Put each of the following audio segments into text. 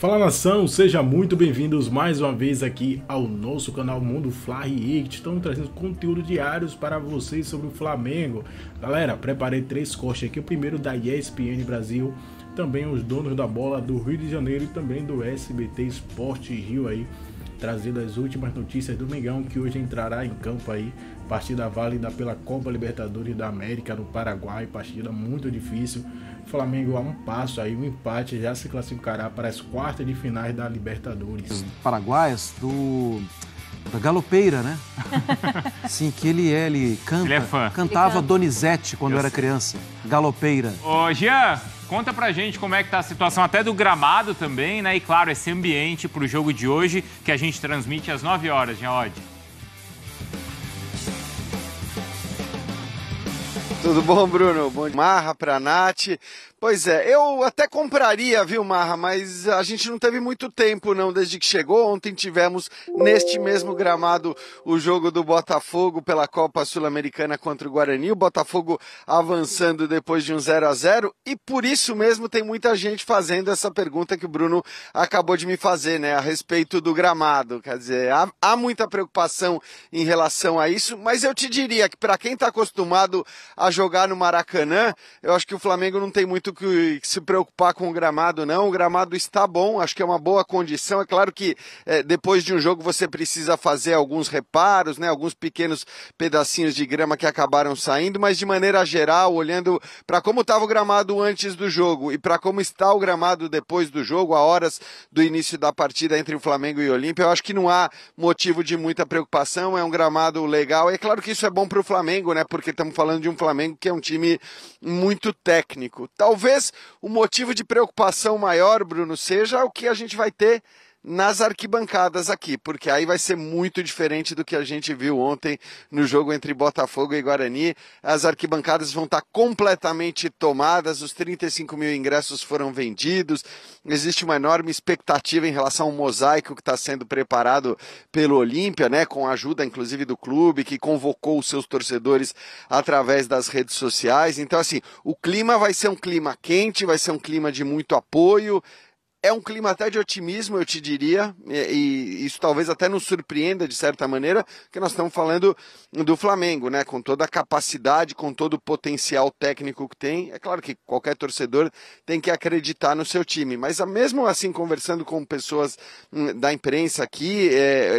Fala nação, sejam muito bem-vindos mais uma vez aqui ao nosso canal Mundo Fla React. Estamos trazendo conteúdo diários para vocês sobre o Flamengo. Galera, preparei 3 cortes aqui, o primeiro da ESPN Brasil, também os donos da bola do Rio de Janeiro e também do SBT Esporte Rio aí, trazendo as últimas notícias do Mengão, que hoje entrará em campo aí, partida válida pela Copa Libertadores da América no Paraguai, partida muito difícil. Flamengo a um passo aí, um empate já se classificará para as quartas de finais da Libertadores. Paraguaias da Galopeira, né? Sim, que ele canta. Ele é fã. Cantava Donizete quando era criança. Galopeira. Ô, Jean, conta pra gente como é que tá a situação até do gramado também, né? E claro, esse ambiente pro jogo de hoje que a gente transmite às 9 horas, Jean Oddi. Tudo bom, Bruno? Bom dia. Marra pra Nath. Pois é, eu até compraria, viu, Marra, mas a gente não teve muito tempo, não, desde que chegou. Ontem tivemos, neste mesmo gramado, o jogo do Botafogo pela Copa Sul-Americana contra o Guarani. O Botafogo avançando depois de um 0-0 e por isso mesmo tem muita gente fazendo essa pergunta que o Bruno acabou de me fazer, né, a respeito do gramado. Quer dizer, há muita preocupação em relação a isso, mas eu te diria que para quem está acostumado a jogar no Maracanã, eu acho que o Flamengo não tem muito que se preocupar com o gramado, não. O gramado está bom, acho que é uma boa condição. É claro que depois de um jogo você precisa fazer alguns reparos, né, alguns pequenos pedacinhos de grama que acabaram saindo, mas de maneira geral, olhando para como estava o gramado antes do jogo e para como está o gramado depois do jogo, a horas do início da partida entre o Flamengo e o Olímpia, eu acho que não há motivo de muita preocupação. É um gramado legal. E é claro que isso é bom para o Flamengo, né, porque estamos falando de um Flamengo que é um time muito técnico. Talvez o motivo de preocupação maior, Bruno, seja o que a gente vai ter nas arquibancadas aqui, porque aí vai ser muito diferente do que a gente viu ontem no jogo entre Botafogo e Guarani. As arquibancadas vão estar completamente tomadas, os 35 mil ingressos foram vendidos, existe uma enorme expectativa em relação ao mosaico que está sendo preparado pelo Olímpia, né, com a ajuda inclusive do clube, que convocou os seus torcedores através das redes sociais. Então, assim, o clima vai ser um clima quente, vai ser um clima de muito apoio. É um clima até de otimismo, eu te diria, e isso talvez até nos surpreenda de certa maneira, porque nós estamos falando do Flamengo, né? Com toda a capacidade, com todo o potencial técnico que tem. É claro que qualquer torcedor tem que acreditar no seu time, mas mesmo assim, conversando com pessoas da imprensa aqui,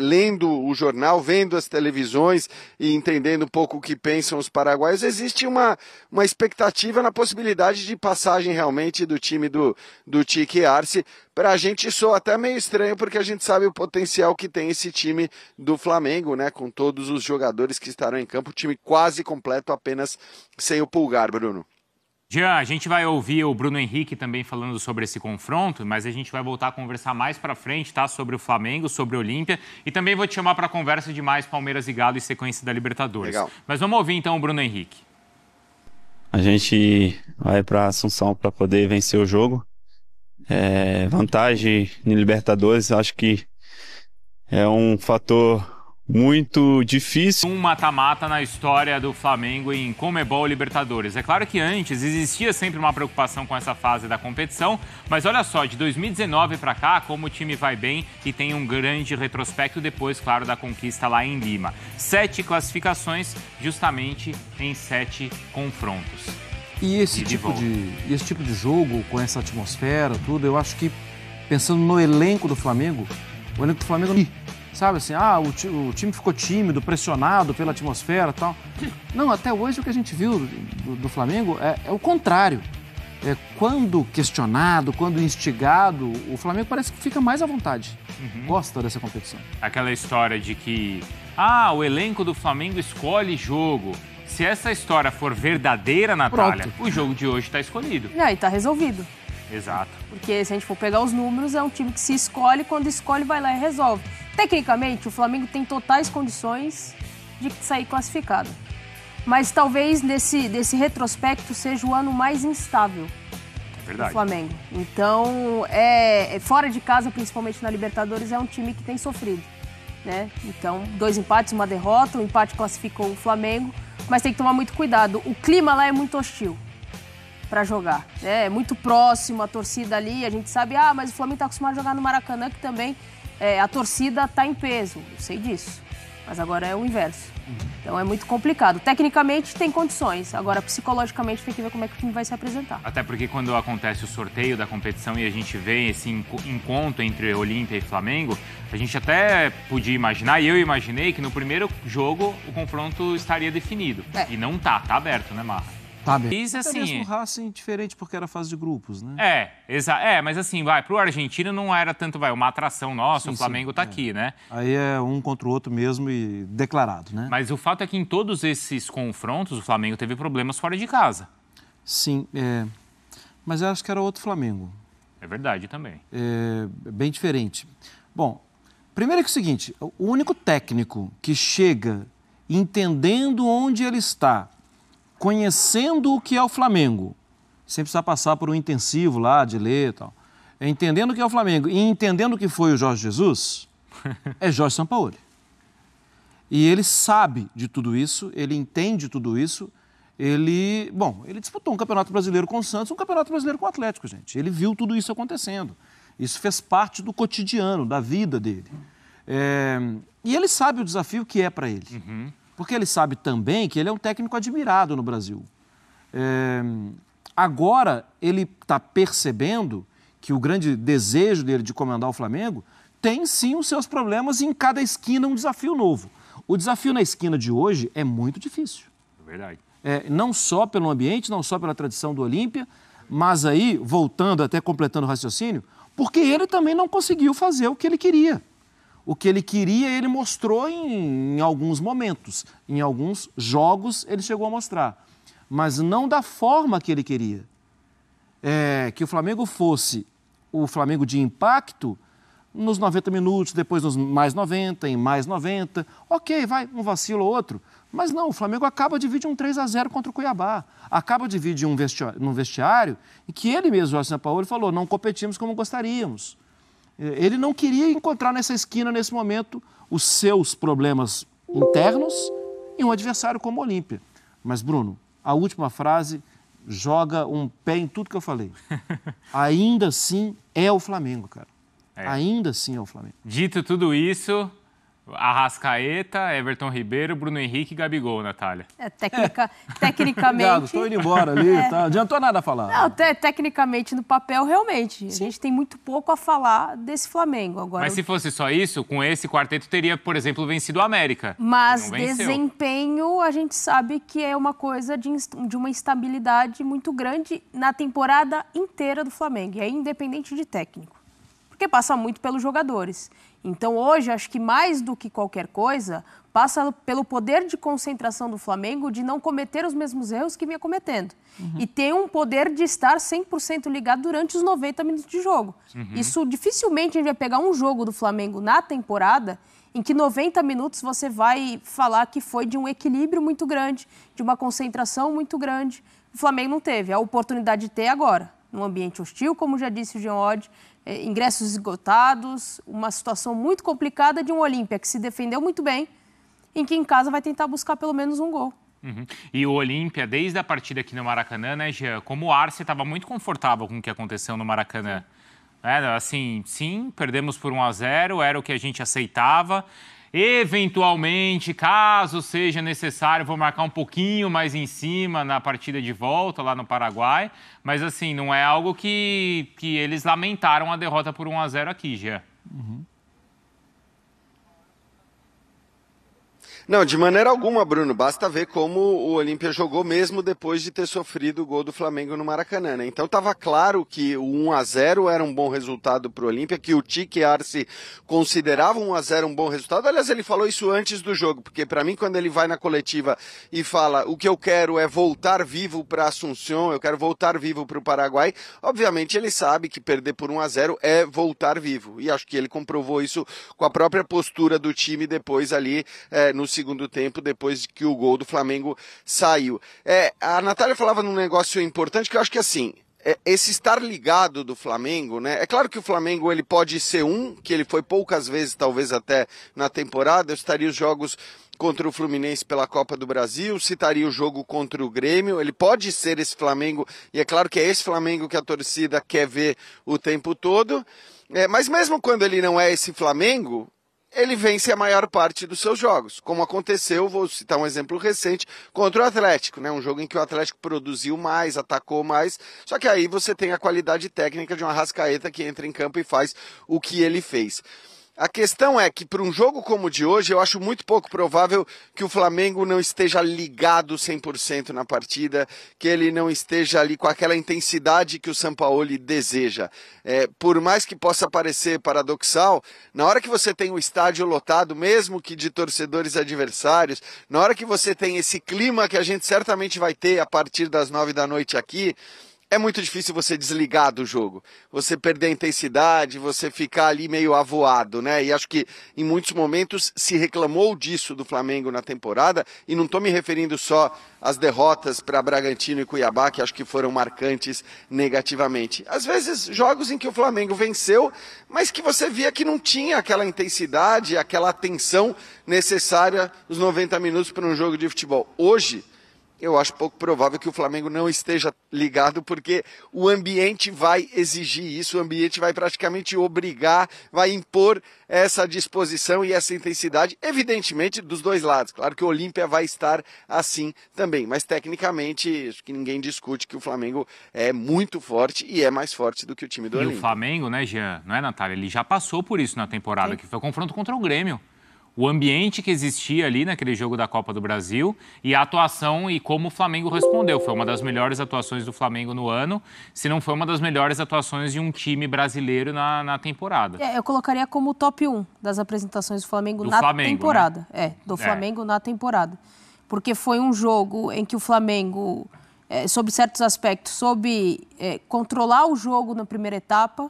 lendo o jornal, vendo as televisões e entendendo um pouco o que pensam os paraguaios, existe uma expectativa na possibilidade de passagem realmente do time do Tique Arce. Para a gente soa até meio estranho, porque a gente sabe o potencial que tem esse time do Flamengo, né? Com todos os jogadores que estarão em campo, o time quase completo, apenas sem o Pulgar, Bruno. Jean, a gente vai ouvir o Bruno Henrique também falando sobre esse confronto, mas a gente vai voltar a conversar mais para frente, tá? Sobre o Flamengo, sobre o Olímpia, e também vou te chamar para conversa de mais Palmeiras e Galo e sequência da Libertadores. Legal. Mas vamos ouvir então o Bruno Henrique. A gente vai para Assunção para poder vencer o jogo. Vantagem em Libertadores, acho que é um fator muito difícil. Um mata-mata na história do Flamengo em Conmebol Libertadores. É claro que antes existia sempre uma preocupação com essa fase da competição, mas olha só, de 2019 para cá, como o time vai bem e tem um grande retrospecto depois, claro, da conquista lá em Lima. 7 classificações justamente em 7 confrontos. E esse tipo de jogo, com essa atmosfera, tudo, eu acho que, pensando no elenco do Flamengo, o elenco do Flamengo, sabe assim, o time ficou tímido, pressionado pela atmosfera e tal. Não, até hoje o que a gente viu do Flamengo é o contrário. Quando questionado, quando instigado, o Flamengo parece que fica mais à vontade. Gosta dessa competição. Aquela história de que, o elenco do Flamengo escolhe jogo. Se essa história for verdadeira, Natália, o jogo de hoje está escolhido. E aí, está resolvido. Exato. Porque se a gente for pegar os números, é um time que se escolhe, quando escolhe vai lá e resolve. Tecnicamente, o Flamengo tem totais condições de sair classificado. Mas talvez desse retrospecto seja o ano mais instável do Flamengo. Então, fora de casa, principalmente na Libertadores, é um time que tem sofrido, né? Então, 2 empates, 1 derrota, o empate classificou o Flamengo, mas tem que tomar muito cuidado. O clima lá é muito hostil. para jogar. É muito próximo a torcida ali, a gente sabe, mas o Flamengo está acostumado a jogar no Maracanã, que também a torcida está em peso, eu sei disso. Mas agora é o inverso. Então é muito complicado. Tecnicamente tem condições, agora psicologicamente tem que ver como é que o time vai se apresentar. Até porque quando acontece o sorteio da competição e a gente vê esse encontro entre Olímpia e Flamengo, a gente até podia imaginar, e eu imaginei, que no primeiro jogo o confronto estaria definido. E não tá aberto, né, Marra? Tá bem. Isso, Até assim, mesmo o Racing diferente porque era fase de grupos, né? Mas assim, pro argentino não era tanto, uma atração nossa, o Flamengo tá aqui, né? Aí é um contra o outro mesmo e declarado, né? Mas o fato é que em todos esses confrontos o Flamengo teve problemas fora de casa. Sim, mas eu acho que era outro Flamengo. É verdade também. Bem diferente. Bom, primeiro é que é o seguinte, o único técnico que chega entendendo onde ele está, conhecendo o que é o Flamengo, sem precisar passar por um intensivo lá de ler e tal, entendendo o que é o Flamengo e entendendo o que foi o Jorge Jesus, é Jorge Sampaoli. E ele sabe de tudo isso, ele entende tudo isso, ele disputou um Campeonato Brasileiro com o Santos, um Campeonato Brasileiro com o Atlético, gente. Ele viu tudo isso acontecendo. Isso fez parte do cotidiano, da vida dele. E ele sabe o desafio que é para ele. Porque ele sabe também que ele é um técnico admirado no Brasil. Agora, ele está percebendo que o grande desejo dele de comandar o Flamengo tem sim os seus problemas e em cada esquina um desafio novo. O desafio na esquina de hoje é muito difícil. É verdade. Não só pelo ambiente, não só pela tradição do Olímpia, mas aí, voltando, até completando o raciocínio, porque ele também não conseguiu fazer o que ele queria. O que ele queria, ele mostrou em alguns momentos. Em alguns jogos, ele chegou a mostrar. Mas não da forma que ele queria. Que o Flamengo fosse o Flamengo de impacto nos 90 minutos, depois nos mais 90, em mais 90. Ok, vai, um vacilo ou outro. Mas não, o Flamengo acaba de vir de um 3-0 contra o Cuiabá. Acaba de vir de um vestiário em que ele mesmo, Jorge Sampaoli, falou, não competimos como gostaríamos. Ele não queria encontrar nessa esquina, nesse momento, os seus problemas internos em um adversário como o Olímpia. Mas, Bruno, a última frase joga um pé em tudo que eu falei. Ainda assim é o Flamengo, cara. Ainda assim é o Flamengo. Dito tudo isso, Arrascaeta, Everton Ribeiro, Bruno Henrique e Gabigol, Natália. Tecnicamente... Obrigado, estou indo embora ali, tá? Não adiantou nada a falar. Não, tecnicamente, no papel, realmente. A gente tem muito pouco a falar desse Flamengo. Agora, mas se fosse só isso, com esse quarteto teria, por exemplo, vencido o América. Mas desempenho, a gente sabe que é uma coisa de uma instabilidade muito grande na temporada inteira do Flamengo. E é independente de técnico. Porque passa muito pelos jogadores. Então, hoje, acho que mais do que qualquer coisa, passa pelo poder de concentração do Flamengo de não cometer os mesmos erros que vinha cometendo. E ter um poder de estar 100% ligado durante os 90 minutos de jogo. Isso, dificilmente, a gente vai pegar um jogo do Flamengo na temporada em que 90 minutos você vai falar que foi de um equilíbrio muito grande, de uma concentração muito grande. O Flamengo não teve a oportunidade de ter agora, num ambiente hostil, como já disse o Jean Oddi, ingressos esgotados, uma situação muito complicada de um Olímpia que se defendeu muito bem, em que em casa vai tentar buscar pelo menos um gol. E o Olímpia, desde a partida aqui no Maracanã, né, Jean, como o Arce estava muito confortável com o que aconteceu no Maracanã. Assim, sim, perdemos por 1-0, era o que a gente aceitava. Eventualmente, caso seja necessário, vou marcar um pouquinho mais em cima na partida de volta lá no Paraguai. Mas, assim, não é algo que eles lamentaram a derrota por 1-0 aqui, Jean. Não, de maneira alguma, Bruno. Basta ver como o Olímpia jogou mesmo depois de ter sofrido o gol do Flamengo no Maracanã, né? Então estava claro que o 1-0 era um bom resultado para o Olímpia, que o Tique Arce considerava 1-0 um bom resultado. Aliás, ele falou isso antes do jogo, porque para mim, quando ele vai na coletiva e fala o que eu quero é voltar vivo para Assunção, eu quero voltar vivo para o Paraguai, obviamente ele sabe que perder por 1-0 é voltar vivo. E acho que ele comprovou isso com a própria postura do time depois ali no segundo tempo, depois de que o gol do Flamengo saiu. A Natália falava num negócio importante que eu acho que assim, esse estar ligado do Flamengo, né? É claro que o Flamengo ele pode ser que ele foi poucas vezes, talvez até na temporada. Eu estaria os jogos contra o Fluminense pela Copa do Brasil, citaria o jogo contra o Grêmio. Ele pode ser esse Flamengo, e é claro que é esse Flamengo que a torcida quer ver o tempo todo. Mas mesmo quando ele não é esse Flamengo, ele vence a maior parte dos seus jogos, como aconteceu, vou citar um exemplo recente, contra o Atlético, né? Um jogo em que o Atlético produziu mais, atacou mais, só que aí você tem a qualidade técnica de um Arrascaeta que entra em campo e faz o que ele fez. A questão é que para um jogo como o de hoje, eu acho muito pouco provável que o Flamengo não esteja ligado 100% na partida, que ele não esteja ali com aquela intensidade que o Sampaoli deseja. Por mais que possa parecer paradoxal, na hora que você tem o estádio lotado, mesmo que de torcedores adversários, na hora que você tem esse clima que a gente certamente vai ter a partir das 9 da noite aqui, é muito difícil você desligar do jogo, você perder a intensidade, você ficar ali meio avoado, né? E acho que em muitos momentos se reclamou disso do Flamengo na temporada, e não estou me referindo só às derrotas para Bragantino e Cuiabá, que acho que foram marcantes negativamente. Às vezes, jogos em que o Flamengo venceu, mas que você via que não tinha aquela intensidade, aquela atenção necessária nos 90 minutos para um jogo de futebol. Hoje, eu acho pouco provável que o Flamengo não esteja ligado, porque o ambiente vai exigir isso, o ambiente vai praticamente obrigar, vai impor essa disposição e essa intensidade, evidentemente dos dois lados. Claro que o Olímpia vai estar assim também, mas tecnicamente acho que ninguém discute que o Flamengo é muito forte e é mais forte do que o time do Olímpia. E o Flamengo, né, Jean, não é, Natália? Ele já passou por isso na temporada, que foi o confronto contra o Grêmio. O ambiente que existia ali naquele jogo da Copa do Brasil e a atuação e como o Flamengo respondeu. Foi uma das melhores atuações do Flamengo no ano, se não foi uma das melhores atuações de um time brasileiro na temporada. Eu colocaria como top 1 das apresentações do Flamengo temporada. Né? Flamengo na temporada. Porque foi um jogo em que o Flamengo, sob certos aspectos, soube controlar o jogo na primeira etapa,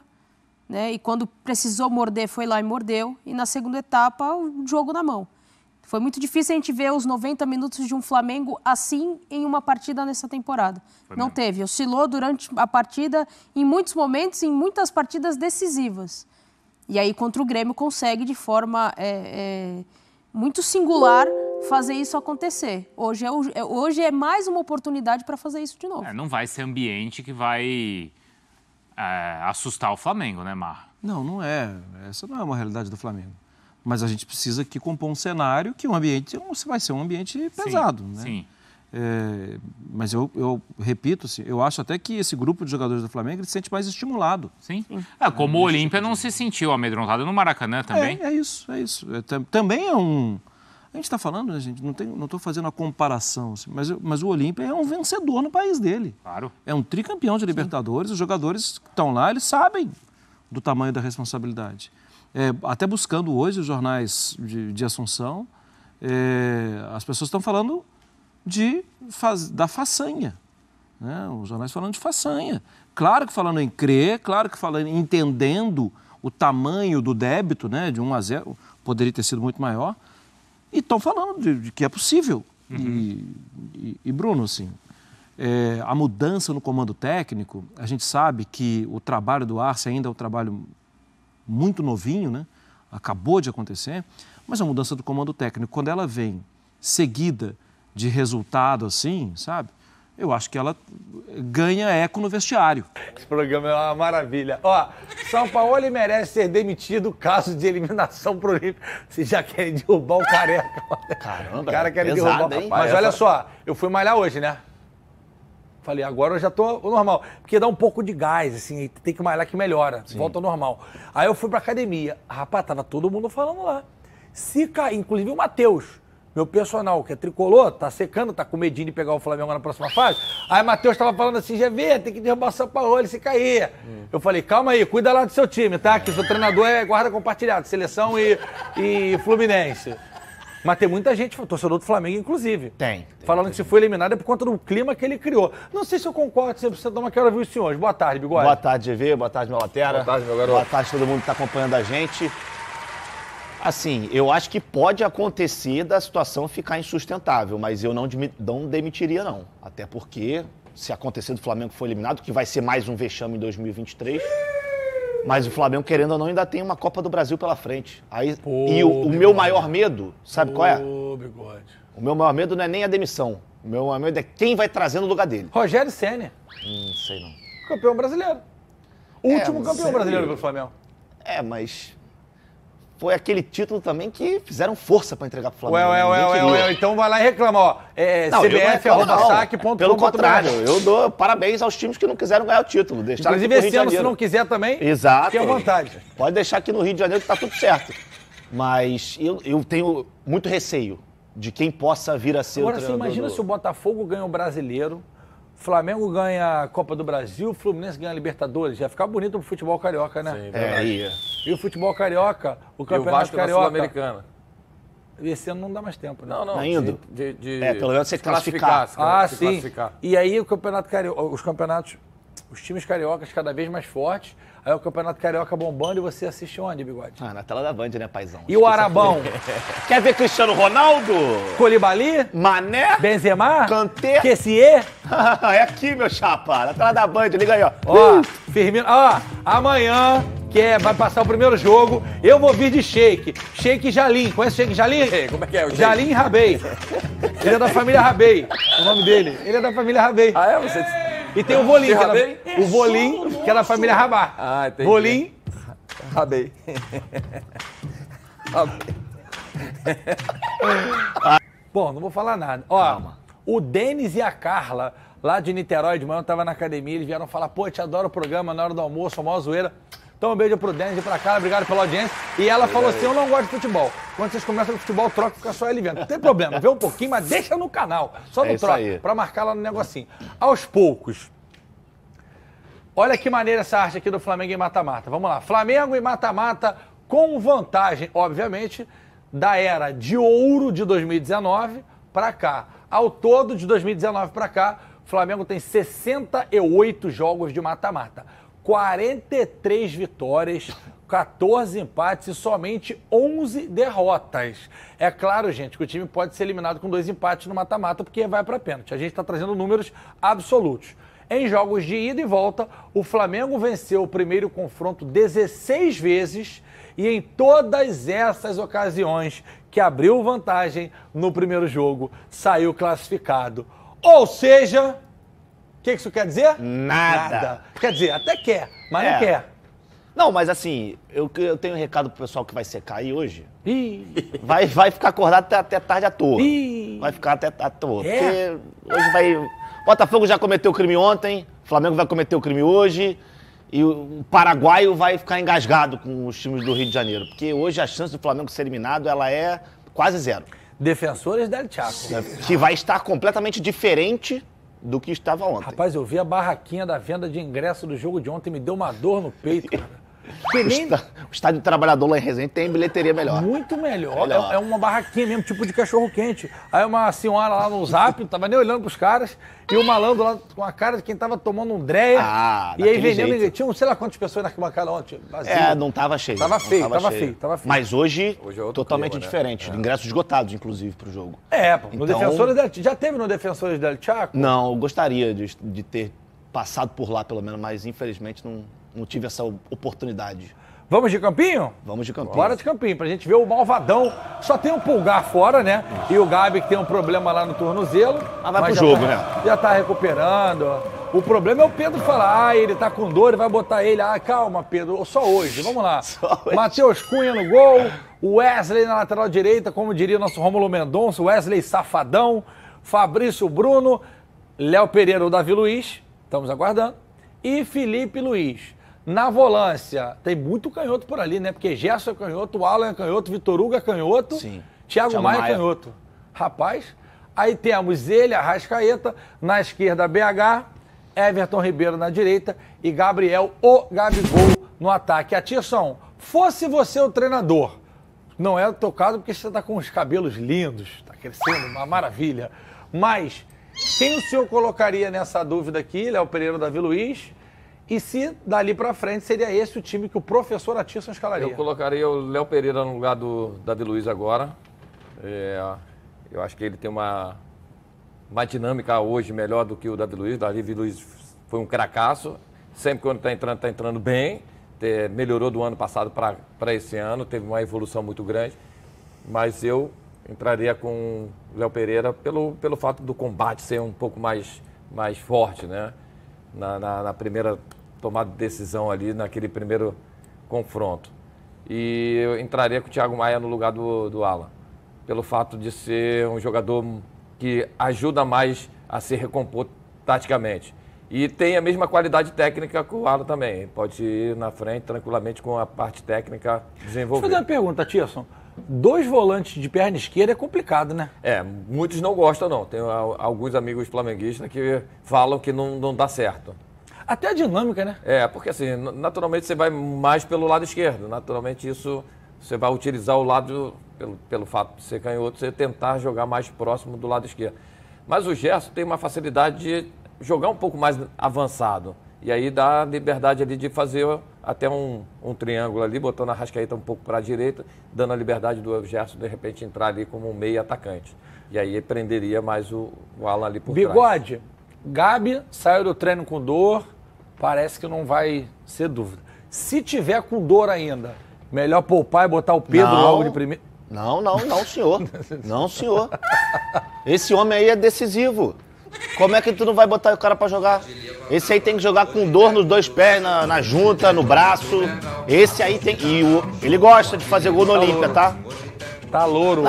né? E quando precisou morder, foi lá e mordeu. E na segunda etapa, o jogo na mão. Foi muito difícil a gente ver os 90 minutos de um Flamengo assim em uma partida nessa temporada. Não teve. Oscilou durante a partida em muitos momentos, em muitas partidas decisivas. E aí, contra o Grêmio, consegue de forma muito singular fazer isso acontecer. Hoje é mais uma oportunidade para fazer isso de novo. Não vai ser ambiente que vai assustar o Flamengo, né, Marra? Não é. Essa não é uma realidade do Flamengo. Mas a gente precisa aqui compor um cenário que o ambiente vai ser um ambiente pesado, né? Sim. Mas eu repito, assim, eu acho até que esse grupo de jogadores do Flamengo ele se sente mais estimulado. Sim. Como o Olímpia não se sentiu amedrontado no Maracanã também. É isso. Também é um... A gente está falando, né, gente? Não estou fazendo a comparação, assim, mas o Olímpia é um vencedor no país dele. Claro. É um tricampeão de Libertadores. Os jogadores que estão lá, eles sabem do tamanho da responsabilidade. Até buscando hoje os jornais de Assunção, as pessoas estão falando da façanha. Né? Os jornais falando de façanha. Claro que falando em crer, claro que falando entendendo o tamanho do débito, né, de 1-0, poderia ter sido muito maior. E estão falando de que é possível. Uhum. E Bruno, assim, a mudança no comando técnico, a gente sabe que o trabalho do Arce ainda é um trabalho muito novinho, né? Acabou de acontecer, mas a mudança do comando técnico, quando ela vem seguida de resultado assim, sabe? Eu acho que ela ganha eco no vestiário. Esse programa é uma maravilha. São Paulo merece ser demitido caso de eliminação pro Olímpia. Vocês já querem derrubar o Careca. Caramba, o cara quer pesado, derrubar. Hein? Mas olha só, eu fui malhar hoje, né? Falei, agora eu já tô normal. Porque dá um pouco de gás, assim, tem que malhar que melhora. Sim. Volta ao normal. Aí eu fui pra academia. Rapaz, tava todo mundo falando lá. Se cair, inclusive o Matheus, meu personal, que é tricolor, tá secando, tá com medinho de pegar o Flamengo na próxima fase. Aí o Matheus tava falando assim, GV, tem que derrubar o São Paulo se cair. Eu falei, calma aí, cuida lá do seu time, tá? Que o seu treinador é guarda compartilhado, seleção e Fluminense. Mas tem muita gente, torcedor do Flamengo, inclusive. Tem. Falando que se foi eliminado é por conta do clima que ele criou. Não sei se eu concordo 100%, mas quero ouvir os senhores. Boa tarde, Bigode. Boa tarde, GV. Boa tarde, meu Latera. Boa tarde, meu garoto. Boa tarde, todo mundo que tá acompanhando a gente. Assim, eu acho que pode acontecer da situação ficar insustentável, mas eu não demitiria, não. Até porque se acontecer do Flamengo for eliminado, que vai ser mais um vexame em 2023. Mas o Flamengo, querendo ou não, ainda tem uma Copa do Brasil pela frente. Aí, e o meu maior medo, sabe qual é? Bigode. O meu maior medo não é nem a demissão. O meu maior medo é quem vai trazer no lugar dele. Rogério Ceni. Sei não. Campeão brasileiro. Último mas campeão brasileiro pelo Flamengo. Mas foi aquele título também que fizeram força pra entregar pro Flamengo. Ué. Então vai lá e reclama, ó. cbf@saque.com.br. Pelo contrário, eu dou parabéns aos times que não quiseram ganhar o título. Inclusive esse ano, se não quiser também, exato, fique à vontade. Pode deixar aqui no Rio de Janeiro que tá tudo certo. Mas eu tenho muito receio de quem possa vir a ser Agora, o você treinador. imagina se o Botafogo ganha o Brasileiro, Flamengo ganha a Copa do Brasil, Fluminense ganha a Libertadores. Já ficar bonito pro futebol carioca, né? Sim, aí. E o futebol carioca, o Campeonato e o Vasco Carioca. Sul-Americana. Esse ano não dá mais tempo, né? Não. Ainda. Pelo menos você classificar. Sim. Classificar. E aí o Campeonato Carioca, os times cariocas cada vez mais fortes. Aí o Campeonato Carioca bombando e você assiste onde, Bigode? Na tela da Band, né, paizão? E o Arabão? Quer ver Cristiano Ronaldo? Colibali? Mané? Benzema? Kanté? Kessier? É aqui, meu chapa. Na tela da Band, liga aí, ó. Ó, Firmino. Ó, amanhã, vai passar o primeiro jogo, eu vou vir de Sheik. Sheik Jalim. Conhece o Sheik Jalim? Como é que é o Sheik? Jalim Rabei. Ele é da família Rabei. O nome dele. Ele é da família Rabei. Ah, é? Você... E tem o Volim, o Volim, que é da família Rabá. Ah, entendi. Volim. Rabei. Bom, não vou falar nada. Ó, calma. O Denis e a Carla, lá de Niterói, de manhã eu tava na academia, eles vieram falar, pô, eu te adoro o programa na hora do almoço, a maior zoeira. Então um beijo pro Denis e pra Carla, obrigado pela audiência. E ela falou assim, eu não gosto de futebol. Quando vocês começam no futebol, troca e fica só ele vendo. Não tem problema, vê um pouquinho, mas deixa no canal. Só no troca, pra marcar lá no negocinho. Aos poucos. Olha que maneira essa arte aqui do Flamengo em mata-mata. Vamos lá, Flamengo em mata-mata com vantagem, obviamente, da era de ouro de 2019 pra cá. Ao todo, de 2019 pra cá, o Flamengo tem 68 jogos de mata-mata. 43 vitórias, 14 empates e somente 11 derrotas. É claro, gente, que o time pode ser eliminado com 2 empates no mata-mata porque vai para pênalti. A gente está trazendo números absolutos. Em jogos de ida e volta, o Flamengo venceu o primeiro confronto 16 vezes e em todas essas ocasiões que abriu vantagem no primeiro jogo, saiu classificado. Ou seja... O que isso quer dizer? Nada. Quer dizer, até quer, mas não quer. Não, mas assim, eu tenho um recado pro pessoal que vai secar aí hoje. Ih. Vai ficar acordado até tarde à toa. Ih. Vai ficar até à toa. Porque hoje vai... Botafogo já cometeu crime ontem, o Flamengo vai cometer o crime hoje e o paraguaio vai ficar engasgado com os times do Rio de Janeiro. Porque hoje a chance do Flamengo ser eliminado, ela é quase zero. Defensores del Chaco. Que vai estar completamente diferente do que estava ontem. Rapaz, eu vi a barraquinha da venda de ingresso do jogo de ontem, me deu uma dor no peito, cara. O estádio do Trabalhador lá em Resende tem bilheteria melhor. Muito melhor. É uma barraquinha mesmo, tipo de cachorro-quente. Aí uma senhora lá no Zap, não tava nem olhando pros caras, e o malandro lá com a cara de quem tava tomando um dreia. E aí vendendo, tinha sei lá quantas pessoas na arquibancada ontem. Vazio. Não tava cheio. Tava feio. Mas hoje é totalmente clima, diferente. Né? Ingressos esgotados, inclusive, pro jogo. No Defensores del... Já teve no Defensores del Chaco? Não, eu gostaria de ter passado por lá, pelo menos, mas infelizmente não tive essa oportunidade. Vamos de campinho? Vamos de campinho. Bora de campinho, pra gente ver o Malvadão. Só tem um Pulgar fora, né? E o Gabi que tem um problema lá no tornozelo. Vai pro jogo, né? Já tá recuperando. O problema é o Pedro falar, ele tá com dor e vai botar ele. Calma, Pedro, só hoje. Vamos lá. Matheus Cunha no gol. O Wesley na lateral direita, como diria o nosso Rômulo Mendonça. Wesley Safadão. Fabrício Bruno. Léo Pereira ou Davi Luiz. Estamos aguardando. E Felipe Luiz. Na volância, tem muito canhoto por ali, né? Porque Gerson é canhoto, o Alan é canhoto, Vitor Hugo é canhoto, sim. Thiago Maia é canhoto. Rapaz, aí temos ele, Arrascaeta, na esquerda BH, Everton Ribeiro na direita e Gabriel, o Gabigol, no ataque. Atirson, fosse você o treinador, não é tocado porque você tá com os cabelos lindos, tá crescendo, uma maravilha, mas quem o senhor colocaria nessa dúvida aqui, Léo Pereira ou Davi Luiz? E se dali pra frente seria esse o time que o professor Atirson escalaria? Eu colocaria o Léo Pereira no lugar do Davi Luiz agora. Eu acho que ele tem uma uma dinâmica hoje melhor do que o Davi Luiz. O Davi Luiz foi um cracaço, sempre quando está entrando bem, melhorou do ano passado para esse ano, teve uma evolução muito grande, mas eu entraria com o Léo Pereira pelo fato do combate ser um pouco mais forte, né? Na primeira tomada de decisão ali, naquele primeiro confronto. E eu entraria com o Thiago Maia no lugar do Alan, pelo fato de ser um jogador que ajuda mais a se recompor taticamente. E tem a mesma qualidade técnica que o Alan também. Pode ir na frente tranquilamente com a parte técnica desenvolvida. Deixa eu fazer uma pergunta, Tirson. 2 volantes de perna esquerda é complicado, né? Muitos não gostam, não. Tem alguns amigos flamenguistas que falam que não dá certo. Até a dinâmica, né? Porque assim, naturalmente você vai mais pelo lado esquerdo. Naturalmente isso, você vai utilizar o lado, pelo fato de ser canhoto, você tentar jogar mais próximo do lado esquerdo. Mas o Gerson tem uma facilidade de jogar um pouco mais avançado. E aí dá liberdade ali de fazer até um triângulo ali, botando a Arrascaeta um pouco para a direita, dando a liberdade do Gerson de repente entrar ali como um meio atacante. E aí prenderia mais o Alan ali por trás. Bigode, Gabi saiu do treino com dor, parece que não vai ser dúvida. Se tiver com dor ainda, melhor poupar e botar o Pedro logo de primeiro. Não, senhor. Não, senhor. Esse homem aí é decisivo. Como é que tu não vai botar o cara pra jogar? Esse aí tem que jogar com dor nos 2 pés, na junta, no braço. Esse aí tem... ele gosta de fazer gol no Olímpia, tá? Tá louro.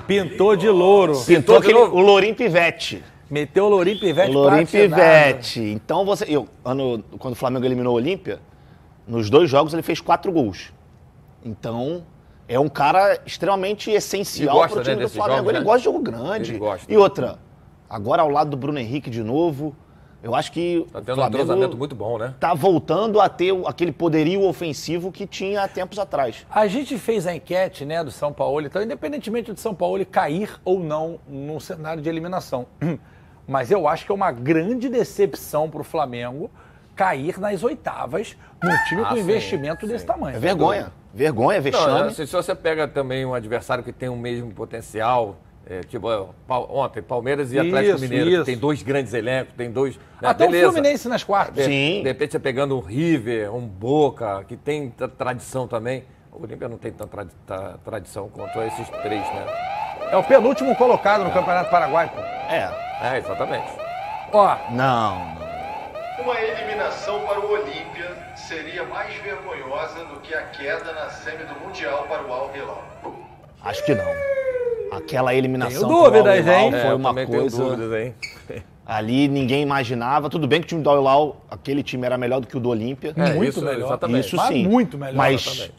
Pintou de louro. Pintou o Lourinho Pivete. Meteu o Lourinho Pivete. O Lourinho Pivete. Então quando o Flamengo eliminou o Olímpia, nos 2 jogos ele fez 4 gols. Então, é um cara extremamente essencial pro time do Flamengo. Ele gosta de jogo grande. Ele gosta. E outra, agora ao lado do Bruno Henrique de novo, eu acho que tá tendo um entrosamento muito bom, né? Tá voltando a ter aquele poderio ofensivo que tinha há tempos atrás. A gente fez a enquete, né, do São Paulo, então independentemente do São Paulo cair ou não no cenário de eliminação. Mas eu acho que é uma grande decepção pro Flamengo cair nas oitavas num time com investimento desse tamanho. É vergonha. Vergonha, vexame. Se você pega também um adversário que tem o mesmo potencial, ontem, Palmeiras e Atlético Mineiro, que tem 2 grandes elencos, tem 2... Até o Fluminense nas quartas. Sim. De repente você pegando um River, um Boca, que tem tradição também. O Olímpia não tem tanta tradição quanto esses 3, né? É o penúltimo colocado no Campeonato Paraguai, pô. Exatamente. Não. Uma eliminação para o Olímpia seria mais vergonhosa do que a queda na semi do Mundial para o Al Hilal. Acho que não. Aquela eliminação tenho dúvidas, hein? foi uma coisa... Tenho dúvidas, hein? Ali ninguém imaginava. Tudo bem que o time do Al Hilal, aquele time era melhor do que o do Olímpia. Muito melhor. Exatamente. Isso sim. Muito melhor. Mas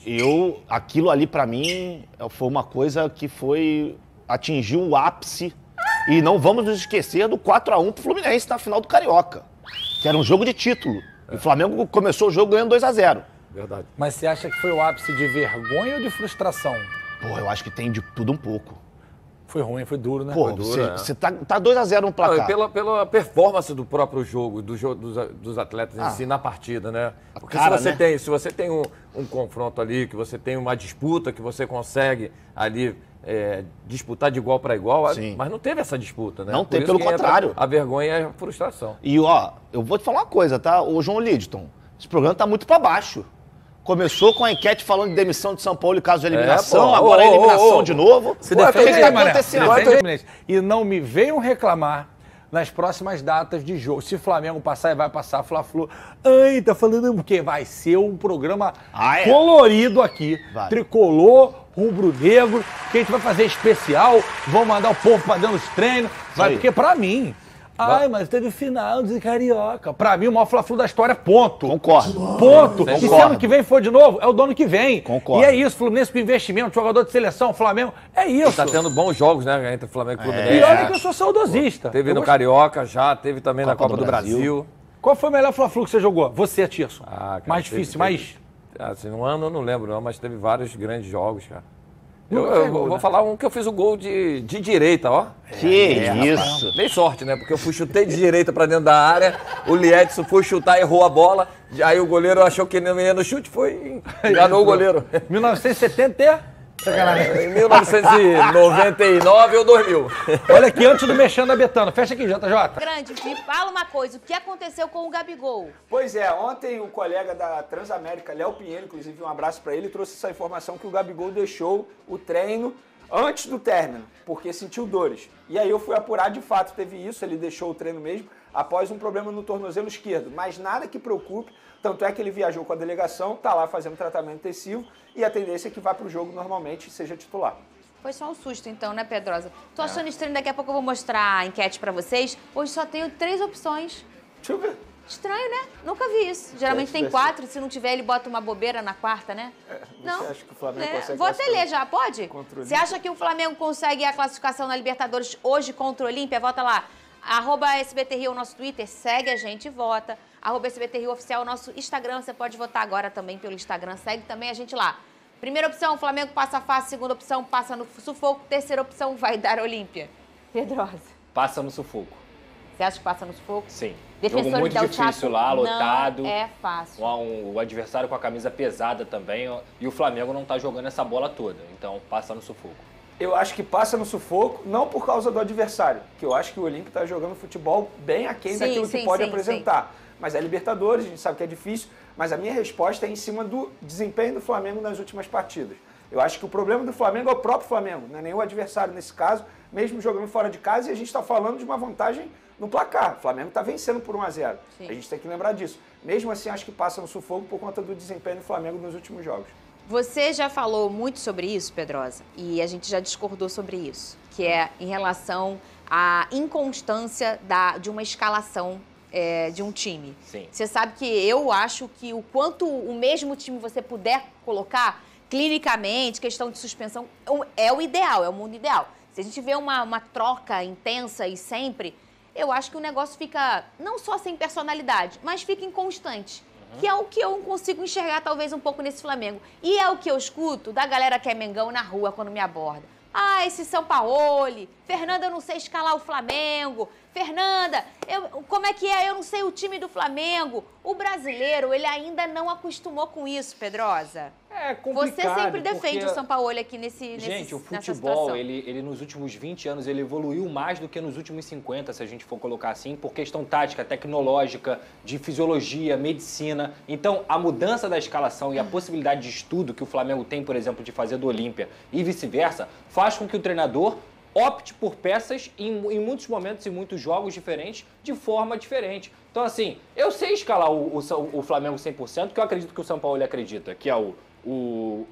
aquilo ali pra mim foi uma coisa que atingiu o ápice. E não vamos nos esquecer do 4-1 pro Fluminense na final do Carioca, que era um jogo de título. E o Flamengo começou o jogo ganhando 2-0. Verdade. Mas você acha que foi o ápice de vergonha ou de frustração? Eu acho que tem de tudo um pouco. Foi ruim, foi duro, né? Você tá 2-0 no placar. Pela performance do próprio jogo, dos atletas em si na partida, né? Porque se você tem um confronto ali, que você tem uma disputa, que você consegue ali disputar de igual para igual, mas não teve essa disputa, né? Não teve, pelo contrário. A vergonha é a frustração. E eu vou te falar uma coisa, tá? Ô João Lidton, esse programa tá muito para baixo. Começou com a enquete falando de demissão de São Paulo e caso de eliminação, agora eliminação de novo. Se defende, o que tá acontecendo? E não me venham reclamar nas próximas datas de jogo. Se o Flamengo passar, vai passar Fla-Flu. Ai, tá falando porque vai ser um programa colorido aqui. Vai. Tricolor, rubro-negro, que a gente vai fazer especial, vamos mandar o povo pra dentro dos treinos. Porque pra mim... mas teve final de Carioca. Pra mim, o maior Fla-Flu da história, ponto. Concordo. Ponto. E se ano que vem for de novo, é o do ano que vem. Concordo. E é isso, Fluminense com investimento, jogador de seleção, Flamengo, é isso. Tá tendo bons jogos, né, entre Flamengo e Fluminense. E olha que eu sou saudosista. Teve no Carioca já, teve também na Copa do Brasil. Qual foi o melhor Fla-Flu que você jogou? Você, Tirson. Cara, mais difícil, mais... Assim, no ano eu não lembro não, mas teve vários grandes jogos, cara. Eu vou falar um que eu fiz o gol de direita, ó. Que isso. Dei sorte, né? Porque eu chutei de direita pra dentro da área, o Liedson foi chutar, errou a bola, aí o goleiro achou que não ia no chute, enganou o goleiro. 1970 Sacanagem. Em 1999 ou 2000. Olha aqui, antes do Mexendo da Betano. Fecha aqui, JJ. Grande, me fala uma coisa, o que aconteceu com o Gabigol? Pois é, ontem o colega da Transamérica, Léo Pinheiro, inclusive um abraço para ele, trouxe essa informação que o Gabigol deixou o treino antes do término, porque sentiu dores. E aí eu fui apurar, de fato teve isso, ele deixou o treino mesmo após um problema no tornozelo esquerdo, mas nada que preocupe, tanto é que ele viajou com a delegação, tá lá fazendo tratamento intensivo e a tendência é que vá pro jogo normalmente e seja titular. Foi só um susto então, né, Pedrosa? Tô achando estranho, daqui a pouco eu vou mostrar a enquete pra vocês. Hoje só tenho 3 opções. Deixa eu ver. Estranho, né? Nunca vi isso. Geralmente tem 4, se não tiver ele bota uma bobeira na quarta, né? Você acha que o Flamengo consegue? Vou até ler já, pode? Você acha que o Flamengo consegue a classificação na Libertadores hoje contra o Olímpia? Vota lá. @SBT Rio, o nosso Twitter, segue a gente e vota. @SBT Rio Oficial, o nosso Instagram, você pode votar agora também pelo Instagram, segue também a gente lá. Primeira opção, o Flamengo passa fácil. Segunda opção, passa no sufoco. Terceira opção, vai dar Olímpia. Pedrosa. Passa no sufoco. Você acha que passa no sufoco? Sim. Defensor Jogo muito Del difícil Chaco, lá, lotado. Não é fácil. O adversário com a camisa pesada também. E o Flamengo não tá jogando essa bola toda. Então, passa no sufoco. Eu acho que passa no sufoco, não por causa do adversário, que eu acho que o Olímpia está jogando futebol bem aquém daquilo que pode apresentar. Mas é Libertadores, a gente sabe que é difícil, mas a minha resposta é em cima do desempenho do Flamengo nas últimas partidas. Eu acho que o problema do Flamengo é o próprio Flamengo, não é nem o adversário nesse caso, mesmo jogando fora de casa, e a gente está falando de uma vantagem no placar. O Flamengo está vencendo por 1-0. A gente tem que lembrar disso. Mesmo assim, acho que passa no sufoco por conta do desempenho do Flamengo nos últimos jogos. Você já falou muito sobre isso, Pedrosa, e a gente já discordou sobre isso, que é em relação à inconstância de uma escalação de um time. Sim. Você sabe que eu acho que o quanto o mesmo time você puder colocar, clinicamente, questão de suspensão, é o ideal, é o mundo ideal. Se a gente vê uma troca intensa e sempre, eu acho que o negócio fica não só sem personalidade, mas fica inconstante. Que é o que eu consigo enxergar talvez um pouco nesse Flamengo. E é o que eu escuto da galera que é Mengão na rua quando me aborda. Ah, esse Sampaoli, Fernanda, eu não sei escalar o Flamengo. Fernanda, como é que é? Eu não sei o time do Flamengo. O brasileiro, ele ainda não acostumou com isso, Pedrosa. É complicado. Você sempre defende o Sampaoli aqui nessa Gente, o futebol, ele nos últimos 20 anos, ele evoluiu mais do que nos últimos 50, se a gente for colocar assim, por questão tática, tecnológica, de fisiologia, medicina. Então, a mudança da escalação e a possibilidade de estudo que o Flamengo tem, por exemplo, de fazer do Olímpia e vice-versa, faz com que o treinador opte por peças em muitos momentos e muitos jogos diferentes, de forma diferente. Então, assim, eu sei escalar o Flamengo 100%, que eu acredito que o São Paulo acredita, que é o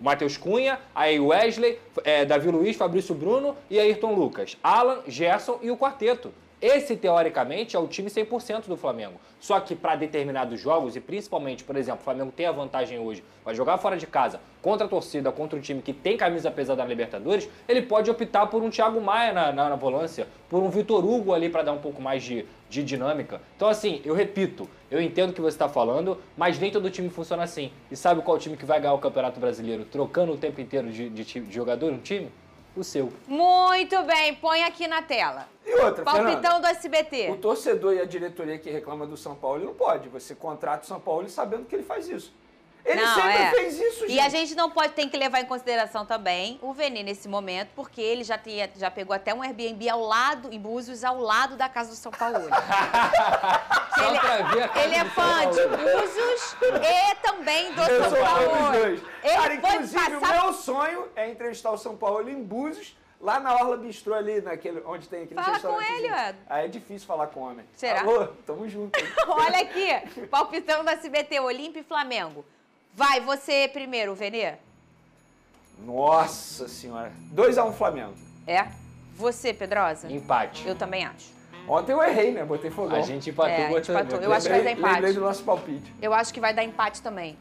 Matheus Cunha, aí o Wesley, Davi Luiz, Fabrício Bruno e Ayrton Lucas, Alan, Gerson e o quarteto. Esse, teoricamente, é o time 100% do Flamengo. Só que para determinados jogos, e principalmente, por exemplo, o Flamengo tem a vantagem hoje, vai jogar fora de casa, contra a torcida, contra um time que tem camisa pesada na Libertadores, ele pode optar por um Thiago Maia na volância, por um Vitor Hugo ali para dar um pouco mais de dinâmica. Então, assim, eu repito, eu entendo o que você está falando, mas nem todo time funciona assim. E sabe qual time que vai ganhar o Campeonato Brasileiro trocando o tempo inteiro de jogador no time? O seu. Muito bem, põe aqui na tela. E outra, palpitão Fernanda, do SBT. O torcedor e a diretoria que reclama do São Paulo não pode. Você contrata o São Paulo sabendo que ele faz isso. Ele sempre fez isso, gente. E a gente não tem que levar em consideração também o Vene nesse momento, porque ele já pegou até um Airbnb em Búzios, ao lado da casa do São Paulo. ele é fã de Búzios e também do São Paulo. Cara, inclusive, o meu sonho é entrevistar o São Paulo em Búzios, lá na Orla Bistrô, ali, onde tem aquele restaurante. Fala com ele, Aí é difícil falar com homem. Será? Alô, tamo junto. Olha aqui, palpitão do SBT, Olímpia e Flamengo. Vai, você primeiro, Venê. Nossa senhora. 2-1 Flamengo. É? Você, Pedrosa? Empate. Eu também acho. Ontem eu errei, né? Botei fogão. A gente empatou, empatou. Eu acho que vai dar empate. Lembrei do nosso palpite. Eu acho que vai dar empate também.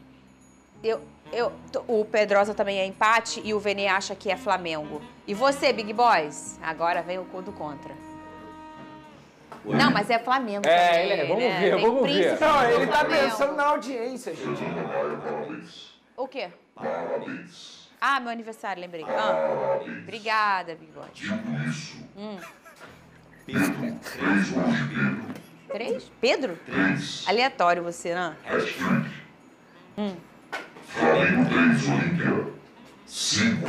O Pedrosa também é empate e o Venê acha que é Flamengo. E você, Big Boys? Agora vem o do contra. Não, mas é Flamengo também, vamos né? ver, vamos ver. Não, ele tá pensando na audiência, gente. O quê? Ah, meu aniversário, lembrei. Obrigada, Big Boy. Pedro. 3? Pedro? 3. Aleatório você, né? Flamengo 3, Olímpia 5.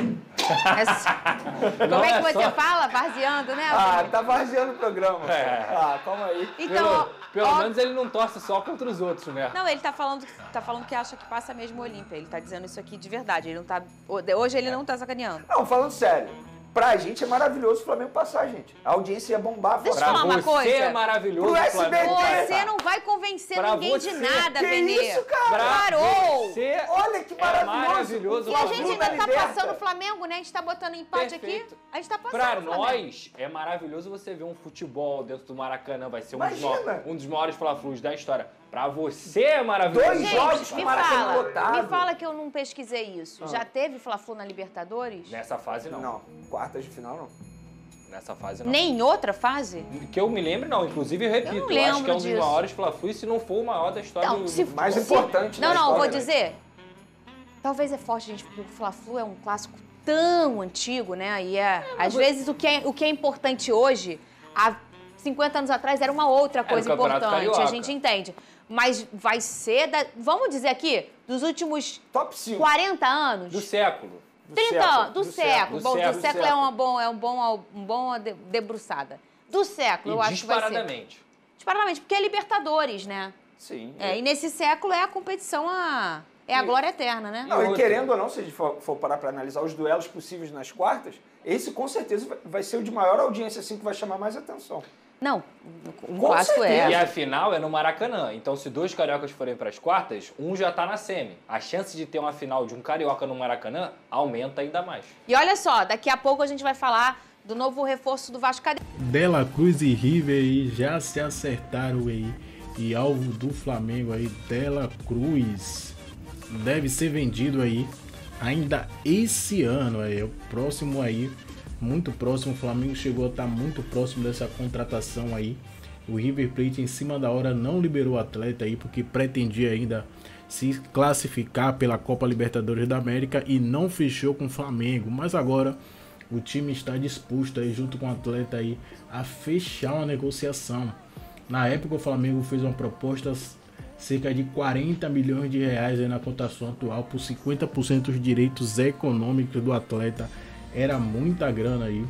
Como é que você fala? Varzeando, né? Tá varzeando o programa. Calma aí. Então, pelo menos ele não torce só contra os outros, né? Não, ele tá falando que acha que passa mesmo o Olímpia. Ele tá dizendo isso aqui de verdade. Ele não tá, hoje ele não tá sacaneando. Não, falando sério. Pra gente é maravilhoso o Flamengo passar, gente. A audiência ia bombar. Deixa eu falar uma coisa. Você é maravilhoso. Pro SBT. Você não vai convencer ninguém de nada, Que Benê. isso, cara? Parou! Olha que maravilhoso. E a gente ainda tá passando o Flamengo, né? A gente tá botando empate aqui. A gente tá passando Pra o Flamengo. nós, é maravilhoso você ver um futebol dentro do Maracanã. Vai ser um dos maiores Fla-Flus da história. Pra você é maravilhoso. 2 jogos com o Maracanã lotado. Me fala que eu não pesquisei isso. Já teve Fla-Flu na Libertadores? Nessa fase, não. Não, quartas de final, não. Nessa fase, não. Nem em outra fase? Que eu me lembro, não. Inclusive, eu repito, eu acho que é um dos maiores Fla-Flus, se não for o maior da história do mais importante. Não, vou dizer. Talvez é forte, gente, porque o Fla-Flu é um clássico tão antigo, né? E às vezes o que é importante hoje, há 50 anos atrás, era uma outra coisa importante. A gente entende. Mas vai ser, vamos dizer aqui, dos últimos top 5. 40 anos? Do século. 30 anos. Do século. Bom, do século é uma boa debruçada. Do século, eu acho que vai ser. Disparadamente, porque é Libertadores, né? Sim. E nesse século é a competição, é a glória eterna, né? Não, e querendo ou não, se a gente for parar para analisar os duelos possíveis nas quartas, esse com certeza vai ser o de maior audiência, assim, que vai chamar mais atenção. Não, um clássico é. E a final é no Maracanã. Então, se 2 cariocas forem para as quartas, um já tá na semi. A chance de ter uma final de um carioca no Maracanã aumenta ainda mais. E olha só, daqui a pouco a gente vai falar do novo reforço do Vasco. Dela Cruz e River aí já se acertaram aí. E alvo do Flamengo aí, Dela Cruz, deve ser vendido aí ainda esse ano aí. O próximo aí, muito próximo, o Flamengo chegou a estar muito próximo dessa contratação aí. O River Plate em cima da hora não liberou o atleta aí porque pretendia ainda se classificar pela Copa Libertadores da América e não fechou com o Flamengo. Mas agora o time está disposto aí junto com o atleta aí a fechar uma negociação. Na época o Flamengo fez uma proposta cerca de 40 milhões de reais aí na cotação atual por 50% dos direitos econômicos do atleta. Era muita grana aí,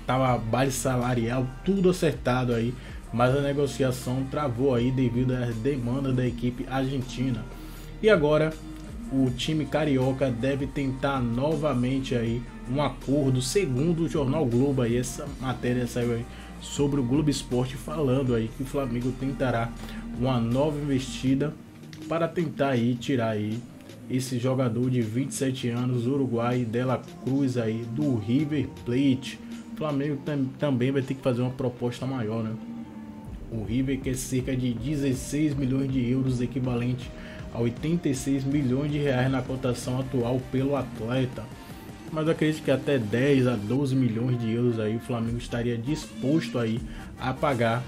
tava base salarial, tudo acertado aí, mas a negociação travou aí devido às demandas da equipe argentina. E agora o time carioca deve tentar novamente aí um acordo, segundo o jornal Globo aí, essa matéria saiu aí sobre o Globo Esporte falando aí que o Flamengo tentará uma nova investida para tentar aí tirar aí esse jogador de 27 anos, Uruguai, Dela Cruz aí, do River Plate. O Flamengo também vai ter que fazer uma proposta maior, né? O River quer cerca de 16 milhões de euros, equivalente a 86 milhões de reais na cotação atual pelo atleta. Mas eu acredito que até 10 a 12 milhões de euros aí o Flamengo estaria disposto aí a pagar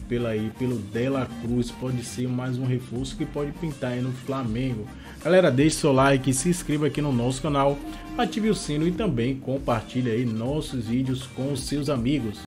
pelo Dela Cruz. Pode ser mais um reforço que pode pintar aí no Flamengo. Galera, deixe seu like, se inscreva aqui no nosso canal, ative o sino e também compartilhe aí nossos vídeos com os seus amigos.